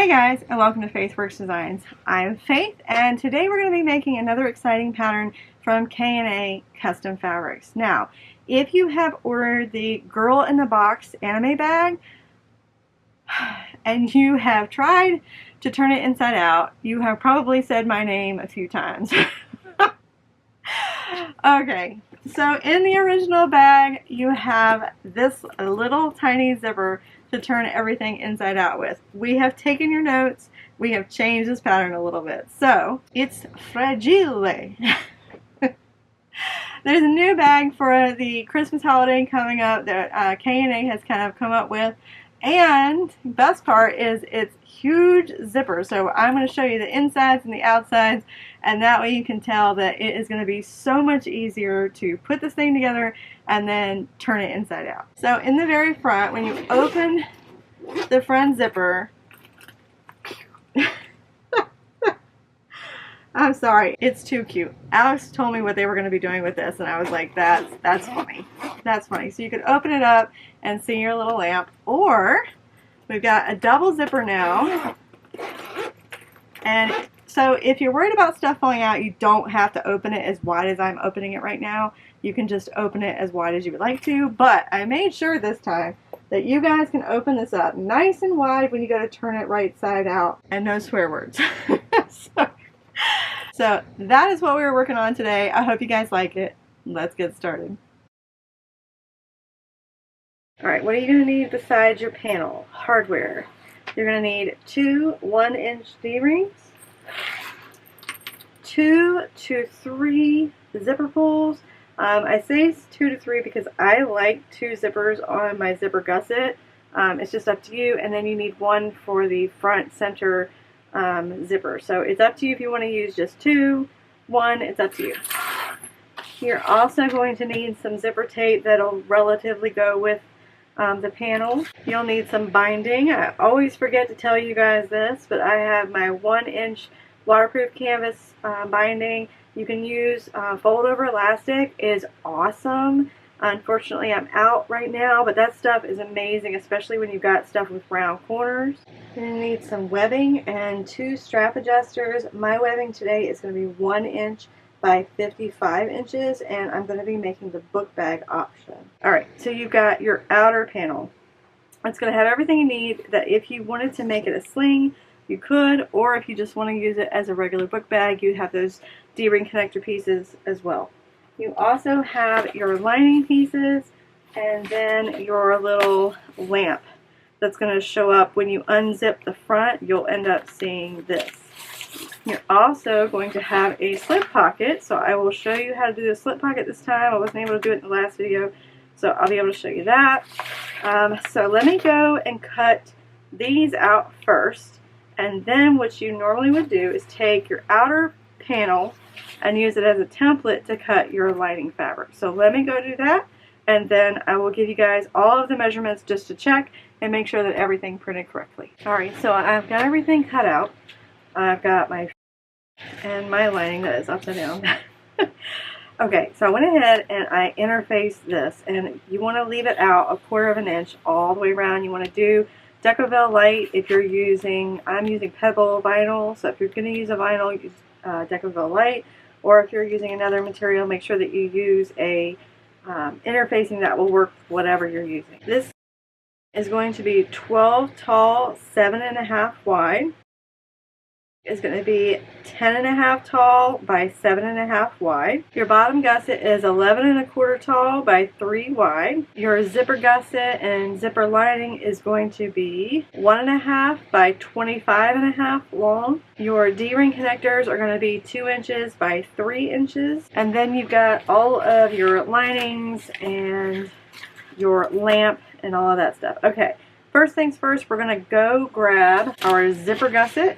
guys, and welcome to Faith Works Designs. I'm Faith, and today we're going to be making another exciting pattern from K&A Custom Fabrics. Now, if you have ordered the Girl in the Box anime bag, and you have tried to turn it inside out, you have probably said my name a few times. Okay, so in the original bag, you have this little tiny zipper to turn everything inside out with. We have taken your notes. We have changed this pattern a little bit. So, it's fragile. There's a new bag for the Christmas holiday coming up that K&A has kind of come up with. And best part is it's huge zipper. So I'm going to show you the insides and the outsides, and that way you can tell that it is going to be so much easier to put this thing together and then turn it inside out. So in the very front, when you open the front zipper, I'm sorry, it's too cute. Alex told me what they were going to be doing with this, and I was like, that's funny. That's funny. So you could open it up and see your little lamp, or we've got a double zipper now. And so if you're worried about stuff falling out, you don't have to open it as wide as I'm opening it right now. You can just open it as wide as you would like to, but I made sure this time that you guys can open this up nice and wide when you go to turn it right side out, and no swear words. So that is what we were working on today. I hope you guys like it. Let's get started. Alright, what are you going to need besides your panel? Hardware. You're going to need two 1-inch D-rings, 2 to 3 zipper pulls. I say 2 to 3 because I like 2 zippers on my zipper gusset. It's just up to you. And then you need 1 for the front center zipper. So it's up to you if you want to use just 2, 1, it's up to you. You're also going to need some zipper tape that'll relatively go with the panel. You'll need some binding. I always forget to tell you guys this, but I have my 1-inch waterproof canvas binding. You can use fold over elastic. It is awesome. Unfortunately, I'm out right now, but that stuff is amazing, especially when you've got stuff with round corners. You're going to need some webbing and 2 strap adjusters. My webbing today is going to be 1 inch by 55 inches, and I'm going to be making the book bag option. Alright, so you've got your outer panel. It's going to have everything you need that if you wanted to make it a sling, you could, or if you just want to use it as a regular book bag, you have those D-ring connector pieces as well. You also have your lining pieces, and then your little lamp that's going to show up when you unzip the front. You'll end up seeing this. You're also going to have a slip pocket, so I will show you how to do the slip pocket this time. I wasn't able to do it in the last video, so I'll be able to show you that. So let me go and cut these out first, and then what you normally would do is take your outer panel and use it as a template to cut your lining fabric. So let me go do that, and then I will give you guys all of the measurements just to check and make sure that everything printed correctly. Alright, so I've got everything cut out. I've got my lining that is upside down. Okay, so I went ahead and I interfaced this, and you want to leave it out 1/4 inch all the way around. You want to do Decovil Light if you're using, I'm using Pebble vinyl, so if you're going to use a vinyl, use Decovil Light, or if you're using another material, make sure that you use a interfacing that will work with whatever you're using. This is going to be 12 tall, 7.5 wide. Is going to be 10.5 tall by 7.5 wide. Your bottom gusset is 11.25 tall by 3 wide. Your zipper gusset and zipper lining is going to be 1.5 by 25.5 long. Your D-ring connectors are going to be 2 inches by 3 inches. And then you've got all of your linings and your lamp and all of that stuff. Okay, first things first, we're going to go grab our zipper gusset.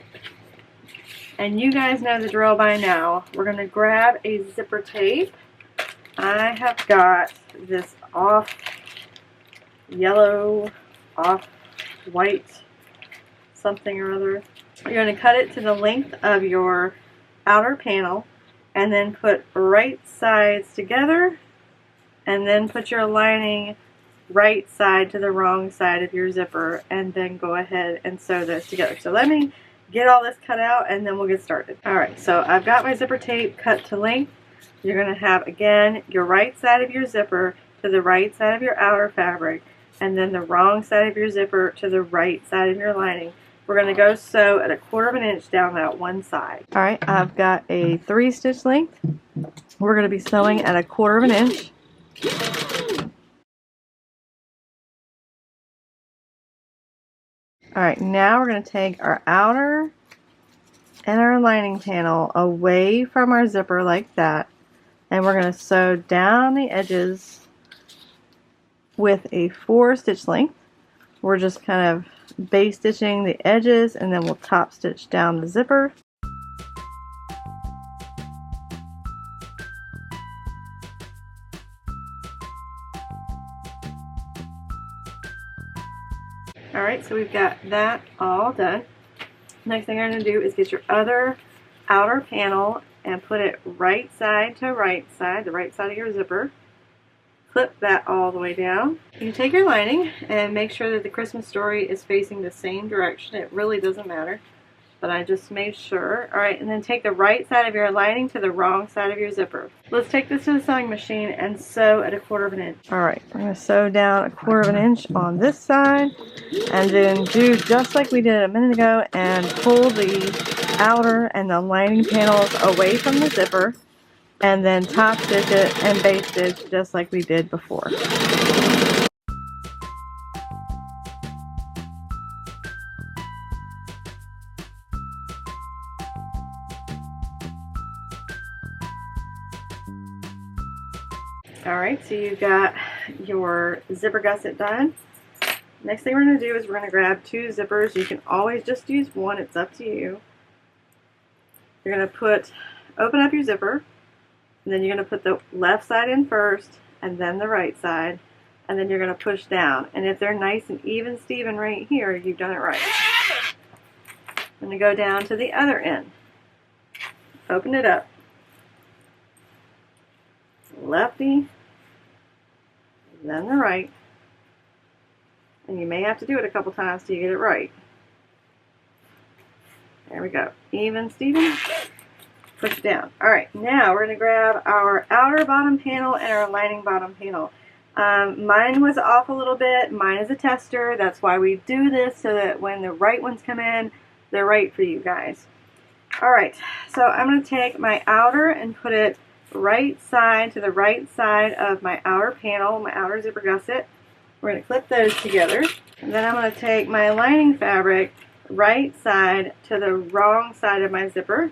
And you guys know the drill by now. We're going to grab a zipper tape. I have got this off yellow, off white, something or other. You're going to cut it to the length of your outer panel, and then put right sides together, and then put your lining right side to the wrong side of your zipper, and then go ahead and sew those together. So let me get all this cut out and then we'll get started. Alright, so I've got my zipper tape cut to length. You're going to have, again, your right side of your zipper to the right side of your outer fabric, and then the wrong side of your zipper to the right side of your lining. We're going to go sew at 1/4 inch down that one side. Alright, I've got a 3 stitch length. We're going to be sewing at 1/4 inch. Alright, now we're going to take our outer and our lining panel away from our zipper like that, and we're going to sew down the edges with a 4 stitch length. We're just kind of base stitching the edges, and then we'll top stitch down the zipper. Alright, so we've got that all done. Next thing I'm going to do is get your other outer panel and put it right side to right side, the right side of your zipper. Clip that all the way down. You can take your lining and make sure that the Christmas story is facing the same direction. It really doesn't matter, but I just made sure. Alright, and then take the right side of your lining to the wrong side of your zipper. Let's take this to the sewing machine and sew at 1/4 inch. Alright, we're going to sew down 1/4 inch on this side, and then do just like we did a minute ago and pull the outer and the lining panels away from the zipper, and then top stitch it and base stitch just like we did before. Alright, so you've got your zipper gusset done. Next thing we're going to do is we're going to grab 2 zippers. You can always just use one, it's up to you. You're going to open up your zipper, and then you're going to put the left side in first, and then the right side, and then you're going to push down. And if they're nice and even Steven right here, you've done it right. I'm going to go down to the other end. Open it up. Lefty, then the right. And you may have to do it a couple times till you get it right. There we go. Even Steven. Push it down. Alright, now we're going to grab our outer bottom panel and our lining bottom panel. Mine was off a little bit. Mine is a tester. That's why we do this, so that when the right ones come in, they're right for you guys. Alright, so I'm going to take my outer and put it right side to the right side of my outer panel, my outer zipper gusset. We're going to clip those together. And then I'm going to take my lining fabric right side to the wrong side of my zipper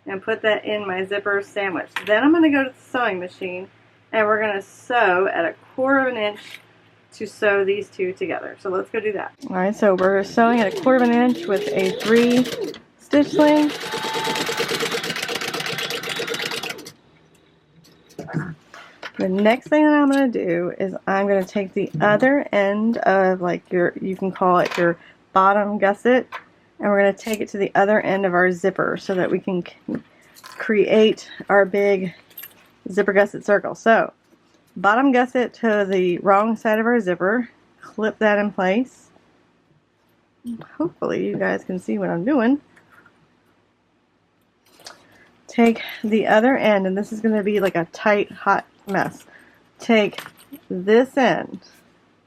and put that in my zipper sandwich. Then I'm going to go to the sewing machine, and we're going to sew at 1/4 inch to sew these two together. So let's go do that. Alright, so we're sewing at 1/4 inch with a 3 stitch length. The next thing that I'm going to do is I'm going to take the other end of, like, you can call it your bottom gusset, and we're going to take it to the other end of our zipper so that we can create our big zipper gusset circle. So, bottom gusset to the wrong side of our zipper, clip that in place. Hopefully you guys can see what I'm doing. Take the other end, and this is going to be like a tight, hot mess. Take this end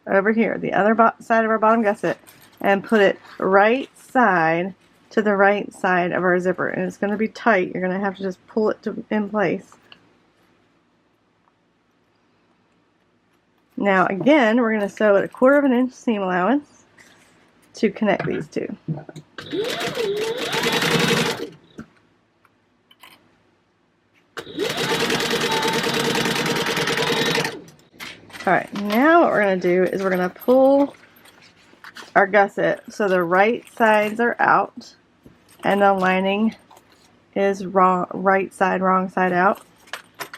over here, the other side of our bottom gusset, and put it right side to the right side of our zipper. And it's going to be tight. You're going to have to just pull it in place. Now again, we're going to sew at 1/4 inch seam allowance to connect these two. Alright, now what we're going to do is we're going to pull our gusset so the right sides are out and the lining is right side, wrong side out.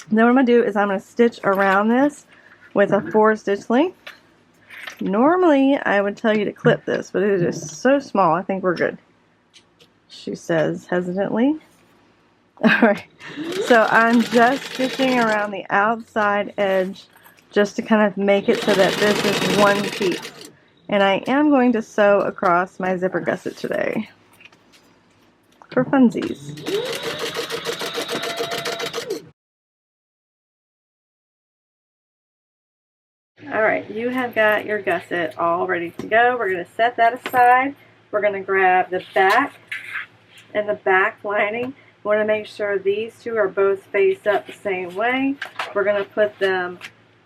And then what I'm going to do is I'm going to stitch around this with a 4 stitch length. Normally I would tell you to clip this, but it is so small, I think we're good, she says hesitantly. Alright, so I'm just stitching around the outside edge just to kind of make it so that this is one piece. And I am going to sew across my zipper gusset today for funsies. Alright, you have got your gusset all ready to go. We're going to set that aside. We're going to grab the back and the back lining. We want to make sure these two are both faced up the same way. We're going to put them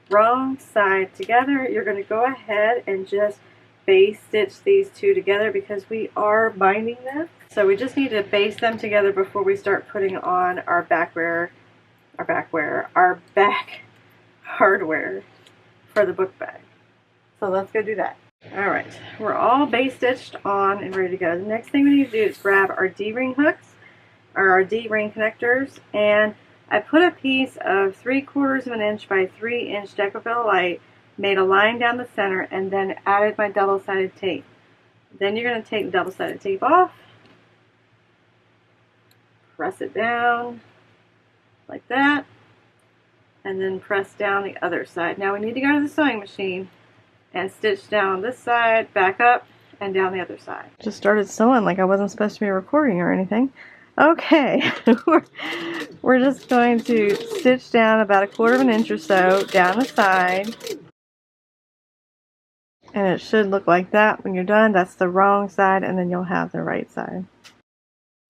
wrong side together. You're going to go ahead and just base stitch these two together because we are binding them. So we just need to base them together before we start putting on our back hardware for the book bag. So let's go do that. Alright, we're all base stitched on and ready to go. The next thing we need to do is grab our D-ring hooks, or our D-ring connectors, and I put a piece of 3/4 of an inch by 3 inch Decapel light, made a line down the center, and then added my double-sided tape. Then you're going to take the double-sided tape off, press it down like that, and then press down the other side. Now we need to go to the sewing machine and stitch down this side, back up, and down the other side. Just started sewing like I wasn't supposed to be recording or anything. Okay, we're just going to stitch down about 1/4 of an inch or so down the side. And it should look like that when you're done. That's the wrong side, and then you'll have the right side.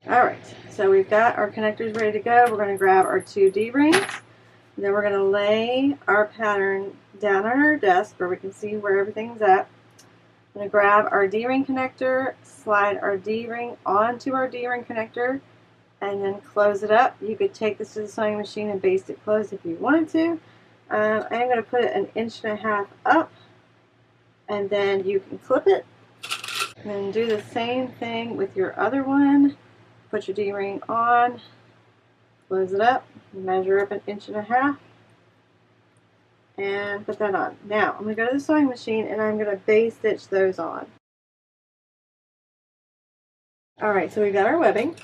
Alright, so we've got our connectors ready to go. We're going to grab our 2 D-rings. Then we're going to lay our pattern down on our desk where we can see where everything's at. I'm going to grab our D-ring connector, slide our D-ring onto our D-ring connector, and then close it up. You could take this to the sewing machine and baste it closed if you wanted to. I'm going to put it 1.5 inches up, and then you can clip it. And then do the same thing with your other one. Put your D-ring on, close it up, measure up 1.5 inches, and put that on. Now, I'm going to go to the sewing machine and I'm going to base stitch those on. Alright, so we've got our webbing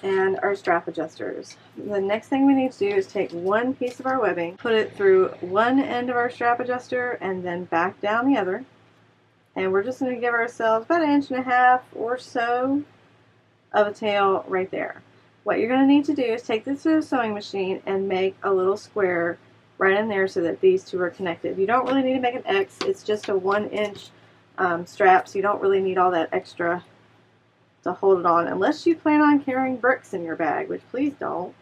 and our strap adjusters. The next thing we need to do is take one piece of our webbing, put it through one end of our strap adjuster, and then back down the other. And we're just going to give ourselves about 1.5 inches or so of a tail right there. What you're going to need to do is take this to the sewing machine and make a little square right in there so that these two are connected. You don't really need to make an X. It's just a 1-inch strap, so you don't really need all that extra to hold it on, unless you plan on carrying bricks in your bag, which please don't.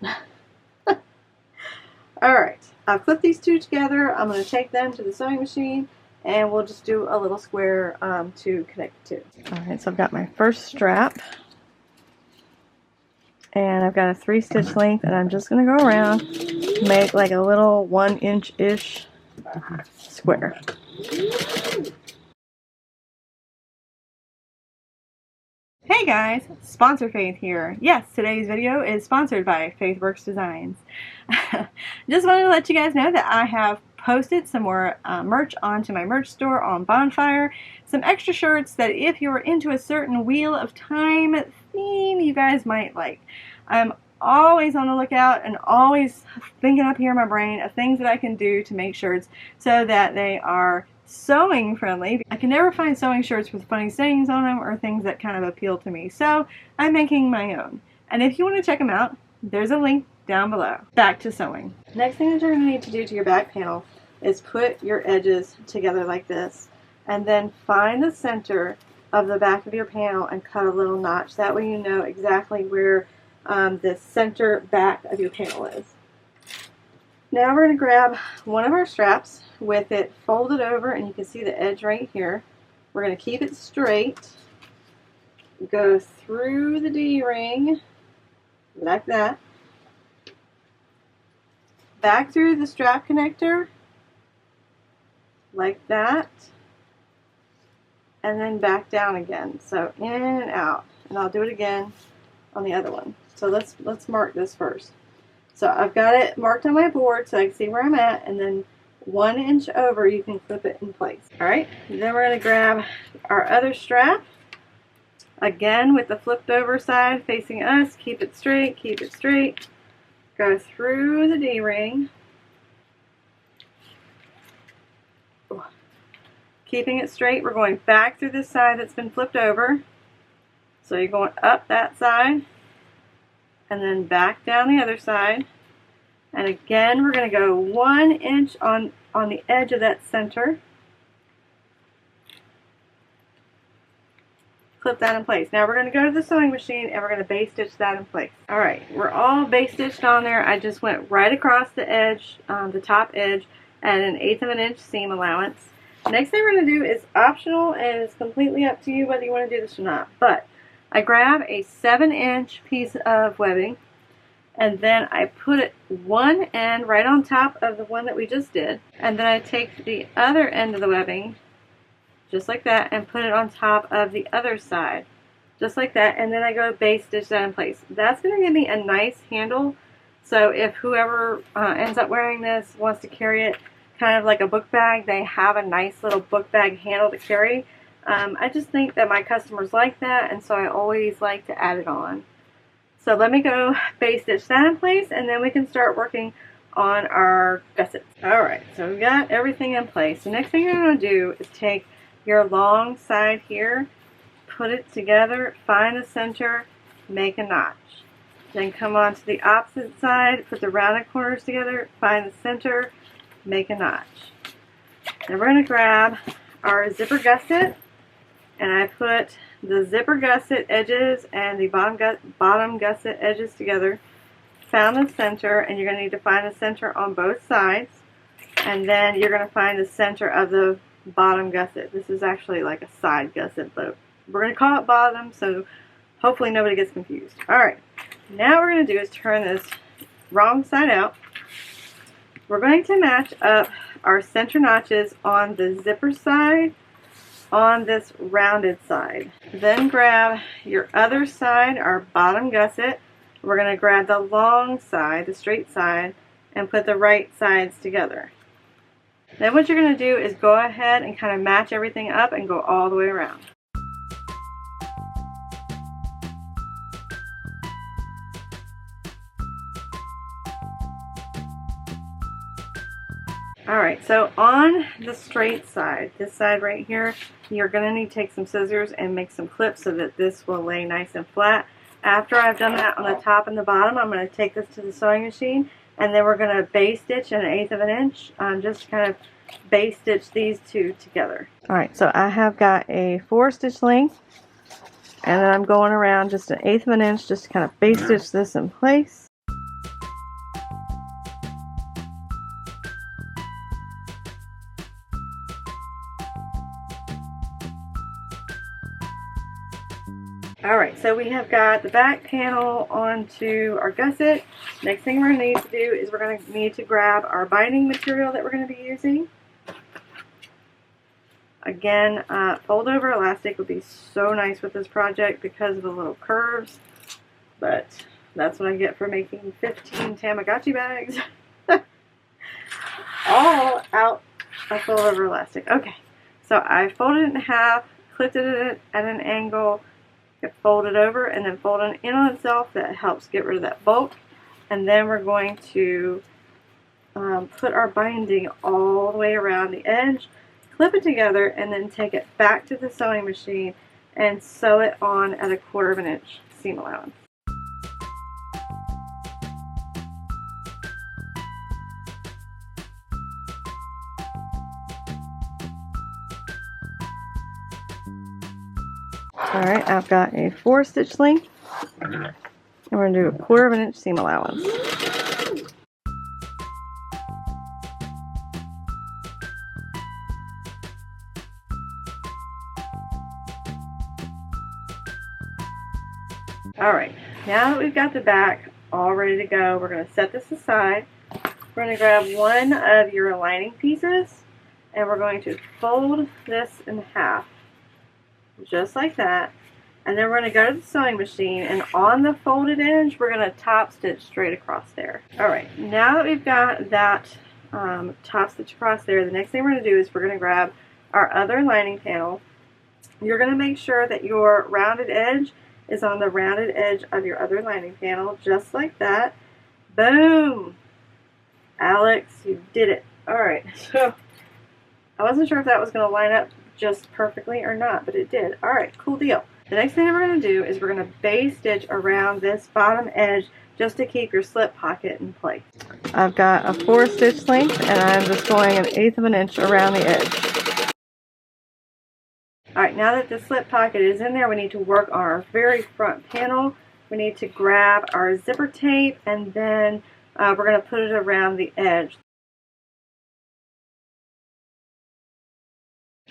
Alright, I've clipped these two together. I'm going to take them to the sewing machine and we'll just do a little square to connect to. Alright, so I've got my first strap. And I've got a 3-stitch length, and I'm just going to go around, make like a little 1-inch-ish square. Hey guys, Sponsor Faith here. Yes, today's video is sponsored by Faithworks Designs. Just wanted to let you guys know that I have posted some more merch onto my merch store on Bonfire. Some extra shirts that if you're into a certain Wheel of Time theme, you guys might like. I'm always on the lookout and always thinking up here in my brain of things that I can do to make shirts so that they are sewing friendly. I can never find sewing shirts with funny sayings on them or things that kind of appeal to me, so I'm making my own. And if you want to check them out, there's a link down below. Back to sewing. Next thing that you're going to need to do to your back panel is put your edges together like this, and then find the center of the back of your panel and cut a little notch. That way you know exactly where the center back of your panel is. Now we're going to grab one of our straps with it folded over, and you can see the edge right here. We're going to keep it straight, go through the D-ring like that, back through the strap connector like that, and then back down again. So in and out, and I'll do it again on the other one. So let's mark this first. So I've got it marked on my board so I can see where I'm at, and then 1 inch over you can clip it in place. Alright, then we're going to grab our other strap, again with the flipped over side facing us. Keep it straight, go through the D-ring, keeping it straight, we're going back through this side that's been flipped over. So you're going up that side and then back down the other side. And again, we're going to go 1 inch on the edge of that center. Clip that in place. Now we're going to go to the sewing machine and we're going to base stitch that in place. Alright, we're all base stitched on there. I just went right across the edge, the top edge, at an 1/8 of an inch seam allowance. Next thing we're going to do is optional and it's completely up to you whether you want to do this or not. But I grab a 7-inch piece of webbing and then I put it one end right on top of the one that we just did. And then I take the other end of the webbing, just like that, and put it on top of the other side, just like that, and then I go base stitch that in place. That's going to give me a nice handle, so if whoever ends up wearing this wants to carry it kind of like a book bag, they have a nice little book bag handle to carry. I just think that my customers like that, and so I always like to add it on. So let me go base stitch that in place, and then we can start working on our gussets. Alright, so we've got everything in place. The next thing you're going to do is take your long side here, put it together, find the center, make a notch. Then come on to the opposite side, put the rounded corners together, find the center, make a notch. Then we're going to grab our zipper gusset, and I put the zipper gusset edges and the bottom gusset edges together, found the center, and you're going to need to find the center on both sides, and then you're going to find the center of the bottom gusset. This is actually like a side gusset, but we're going to call it bottom, so hopefully nobody gets confused. Alright, now what we're going to do is turn this wrong side out. We're going to match up our center notches on the zipper side on this rounded side. Then grab your other side, our bottom gusset. We're going to grab the long side, the straight side, and put the right sides together. Then what you're going to do is go ahead and kind of match everything up and go all the way around. Alright, so on the straight side, this side right here, you're going to need to take some scissors and make some clips so that this will lay nice and flat. After I've done that on the top and the bottom, I'm going to take this to the sewing machine, and then we're going to base stitch an 1/8 of an inch, just kind of base stitch these two together. Alright, so I have got a 4-stitch length, and then I'm going around just an 1/8 of an inch just to kind of base stitch this in place. Alright, so we have got the back panel onto our gusset. Next thing we're going to need to do is we're going to need to grab our binding material that we're going to be using. Again, fold over elastic would be so nice with this project because of the little curves, but that's what I get for making 15 Tamagotchi bags. All out of fold over elastic. Okay, so I folded it in half, clipped it at an angle, fold it over, and then fold it in on itself. That helps get rid of that bulk. And then we're going to put our binding all the way around the edge, clip it together, and then take it back to the sewing machine and sew it on at a 1/4 of an inch seam allowance. Alright, I've got a 4-stitch length, and we're going to do a 1/4 of an inch seam allowance. Alright, now that we've got the back all ready to go, we're going to set this aside. We're going to grab one of your lining pieces, and we're going to fold this in half. Just like that, and then we're going to go to the sewing machine, and on the folded edge we're going to top stitch straight across there. Alright, now that we've got that top stitch across there, the next thing we're going to do is we're going to grab our other lining panel. You're going to make sure that your rounded edge is on the rounded edge of your other lining panel, just like that. Boom! Alex, you did it. Alright, so I wasn't sure if that was going to line up just perfectly or not, but it did. Alright, cool deal. The next thing that we're going to do is we're going to base stitch around this bottom edge just to keep your slip pocket in place. I've got a 4 stitch length and I'm just going 1/8 of an inch around the edge. Alright, now that the slip pocket is in there, we need to work on our very front panel. We need to grab our zipper tape and then we're going to put it around the edge.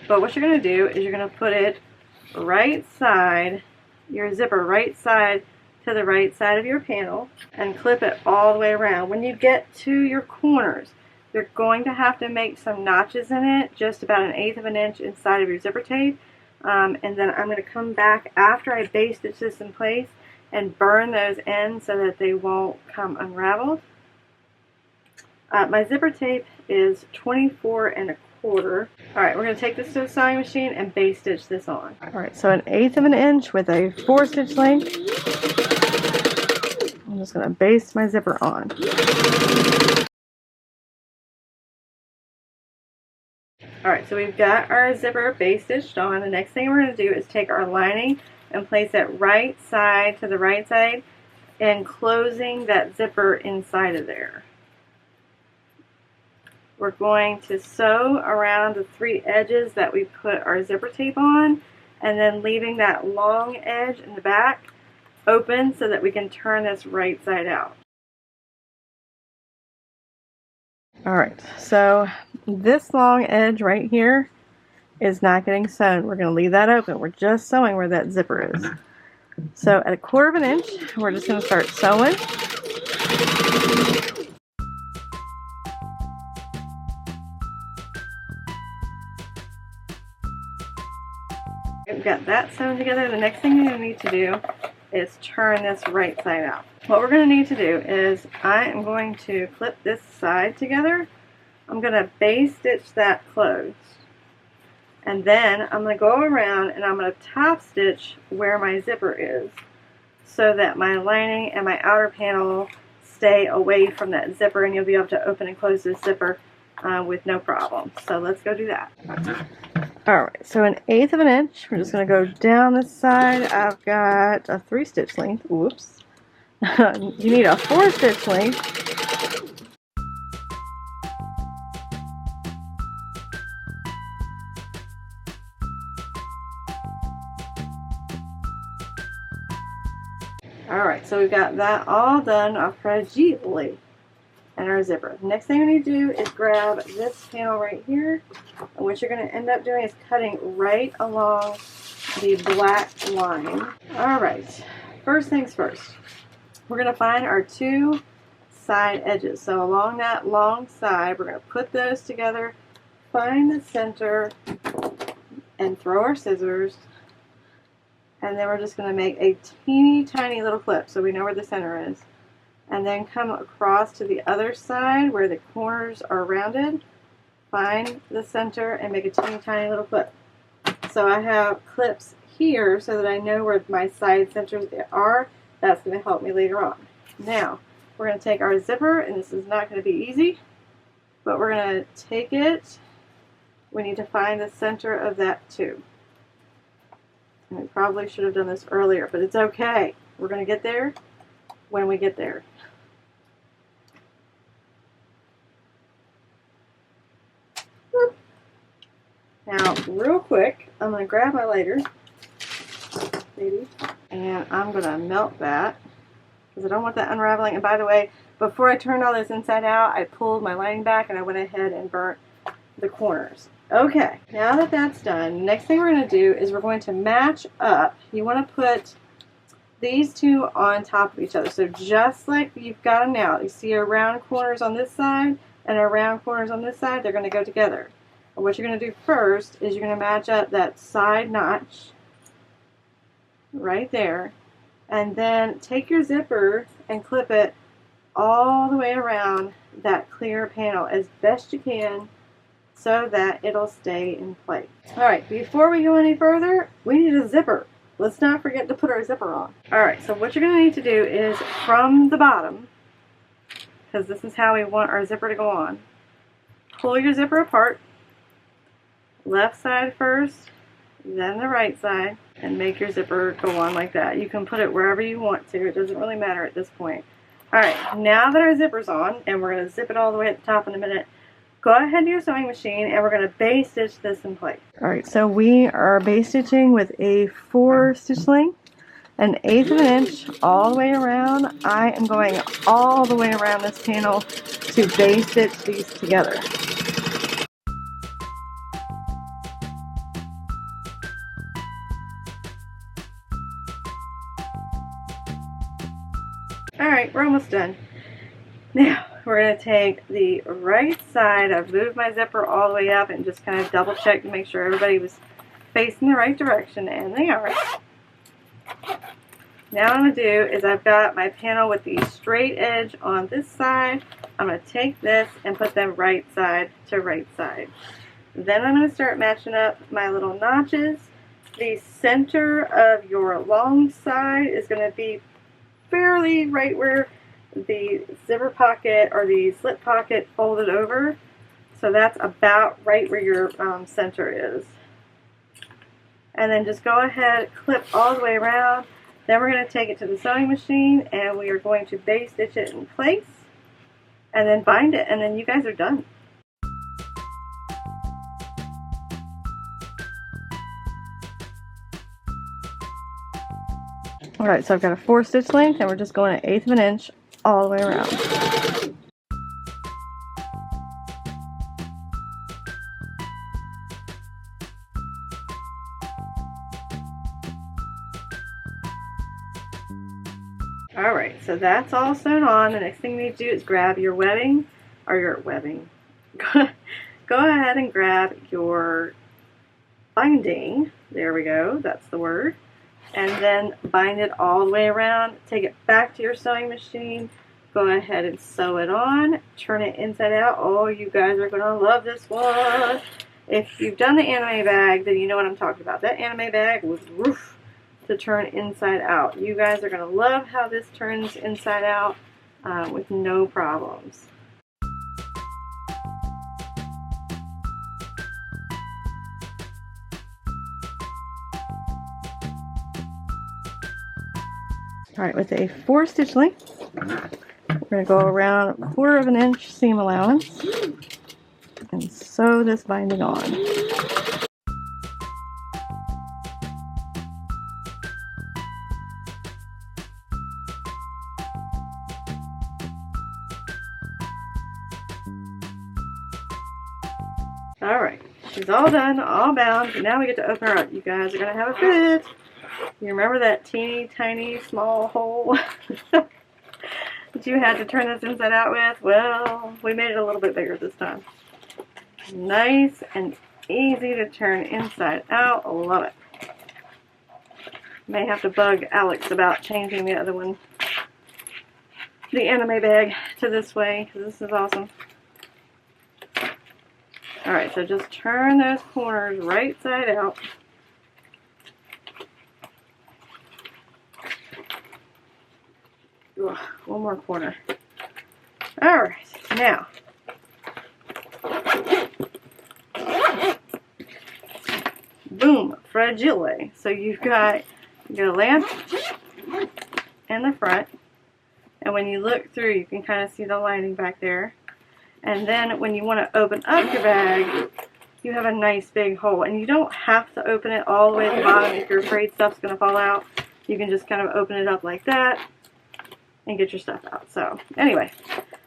But what you're going to do is you're going to put it right side, your zipper right side to the right side of your panel, and clip it all the way around. When you get to your corners, you're going to have to make some notches in it, just about 1/8 of an inch inside of your zipper tape. And then I'm going to come back after I base stitch this in place and burn those ends so that they won't come unraveled. My zipper tape is 24 1/4. Alright, we're going to take this to the sewing machine and base stitch this on. Alright, so 1/8 of an inch with a 4 stitch length. I'm just going to base my zipper on. Alright, so we've got our zipper base stitched on. The next thing we're going to do is take our lining and place it right side to the right side and closing that zipper inside of there. We're going to sew around the 3 edges that we put our zipper tape on, and then leaving that long edge in the back open so that we can turn this right side out. Alright, so this long edge right here is not getting sewn. We're going to leave that open. We're just sewing where that zipper is. So at 1/4 of an inch, we're just going to start sewing. We've got that sewn together. The next thing you need to do is turn this right side out. What we're going to need to do is I am going to clip this side together. I'm going to base stitch that closed. And then I'm going to go around and I'm going to top stitch where my zipper is so that my lining and my outer panel stay away from that zipper, and you'll be able to open and close this zipper with no problem. So let's go do that. Alright, so 1/8 of an inch. We're just going to go down this side. I've got a 3 stitch length. Whoops. You need a 4 stitch length. Alright, so we've got that all done fragilely and our zipper. The next thing we need to do is grab this panel right here, and what you're going to end up doing is cutting right along the black line. Alright, first things first, we're going to find our 2 side edges. So along that long side, we're going to put those together, find the center, and throw our scissors, and then we're just going to make a teeny tiny little clip so we know where the center is. And then come across to the other side where the corners are rounded, find the center, and make a teeny tiny little clip. So I have clips here so that I know where my side centers are. That's going to help me later on. Now, we're going to take our zipper, and this is not going to be easy, but we're going to take it. We need to find the center of that too. And we probably should have done this earlier, but it's okay. We're going to get there when we get there. Now, real quick, I'm going to grab my lighter, maybe, and I'm going to melt that because I don't want that unraveling. And by the way, before I turned all this inside out, I pulled my lining back and I went ahead and burnt the corners. Okay, now that that's done, next thing we're going to do is we're going to match up. You want to put these two on top of each other. So just like you've got them now, you see our round corners on this side and our round corners on this side, they're going to go together. And what you're going to do first is you're going to match up that side notch right there, and then take your zipper and clip it all the way around that clear panel as best you can so that it'll stay in place. Alright, before we go any further, we need a zipper. Let's not forget to put our zipper on. Alright, so what you're going to need to do is from the bottom, because this is how we want our zipper to go on, pull your zipper apart, left side first, then the right side, and make your zipper go on like that. You can put it wherever you want to. It doesn't really matter at this point. Alright, now that our zipper's on, and we're going to zip it all the way at the top in a minute, go ahead to your sewing machine and we're going to base stitch this in place. Alright, so we are base stitching with a 4 stitch length, an 1/8 of an inch all the way around. I am going all the way around this panel to base stitch these together. Alright, we're almost done. Now, we're going to take the right side. I've moved my zipper all the way up and just kind of double check to make sure everybody was facing the right direction, and they are. Now what I'm going to do is I've got my panel with the straight edge on this side. I'm going to take this and put them right side to right side. Then I'm going to start matching up my little notches. The center of your long side is going to be fairly right where the zipper pocket or the slip pocket folded over. So that's about right where your center is. And then just go ahead, clip all the way around. Then we're going to take it to the sewing machine and we are going to base stitch it in place and then bind it, and then you guys are done. Alright, so I've got a 4 stitch length and we're just going 1/8 of an inch all the way around. Alright, so that's all sewn on. The next thing you need to do is grab your webbing, or your webbing. Go ahead and grab your binding. There we go, that's the word. And then bind it all the way around. Take it back to your sewing machine. Go ahead and sew it on. Turn it inside out. Oh, you guys are going to love this one. If you've done the anime bag, then you know what I'm talking about. That anime bag was roof to turn inside out. You guys are going to love how this turns inside out with no problems. Alright, with a 4 stitch length, we're going to go around 1/4 of an inch seam allowance and sew this binding on. Alright, she's all done, all bound. Now we get to open her up. You guys are going to have a fit. You remember that teeny tiny small hole that you had to turn this inside out with? Well, we made it a little bit bigger this time. Nice and easy to turn inside out. I love it. May have to bug Alex about changing the other one, the anime bag, to this way, because this is awesome. Alright, so just turn those corners right side out. Ugh, one more corner. Alright, now boom, fragile. So you've got a lamp in the front, and when you look through you can kind of see the lining back there. And then when you want to open up your bag, you have a nice big hole, and you don't have to open it all the way to the bottom if you're afraid stuff's going to fall out. You can just kind of open it up like that and get your stuff out. So anyway,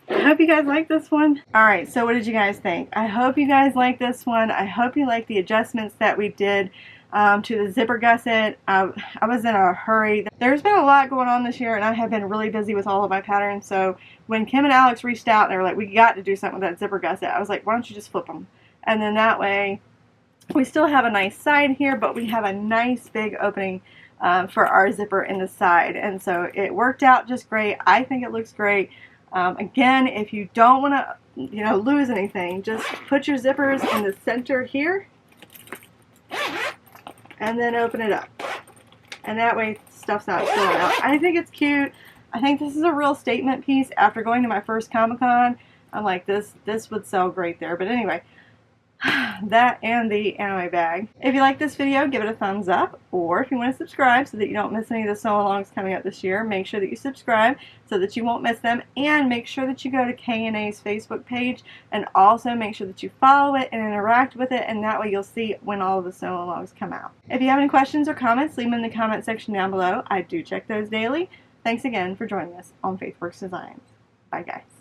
I hope you guys like this one. Alright, so what did you guys think? I hope you guys like this one. I hope you like the adjustments that we did to the zipper gusset. I was in a hurry. There's been a lot going on this year, and I have been really busy with all of my patterns. So when Kim and Alex reached out and they were like, we got to do something with that zipper gusset, I was like, why don't you just flip them? And then that way we still have a nice side here, but we have a nice big opening for our zipper in the side. And so it worked out just great. I think it looks great. Again, if you don't want to lose anything, just put your zippers in the center here and then open it up, and that way stuff's not spilling out. I think it's cute. I think this is a real statement piece. After going to my first Comic-Con, I'm like, this would sell great there. But anyway, that and the anime bag. If you like this video, give it a thumbs up, or if you want to subscribe so that you don't miss any of the sew-alongs coming up this year, make sure that you subscribe so that you won't miss them, and make sure that you go to K&A's Facebook page, and also make sure that you follow it and interact with it, and that way you'll see when all of the sew-alongs come out. If you have any questions or comments, leave them in the comment section down below. I do check those daily. Thanks again for joining us on FaithWorks Designs. Bye guys.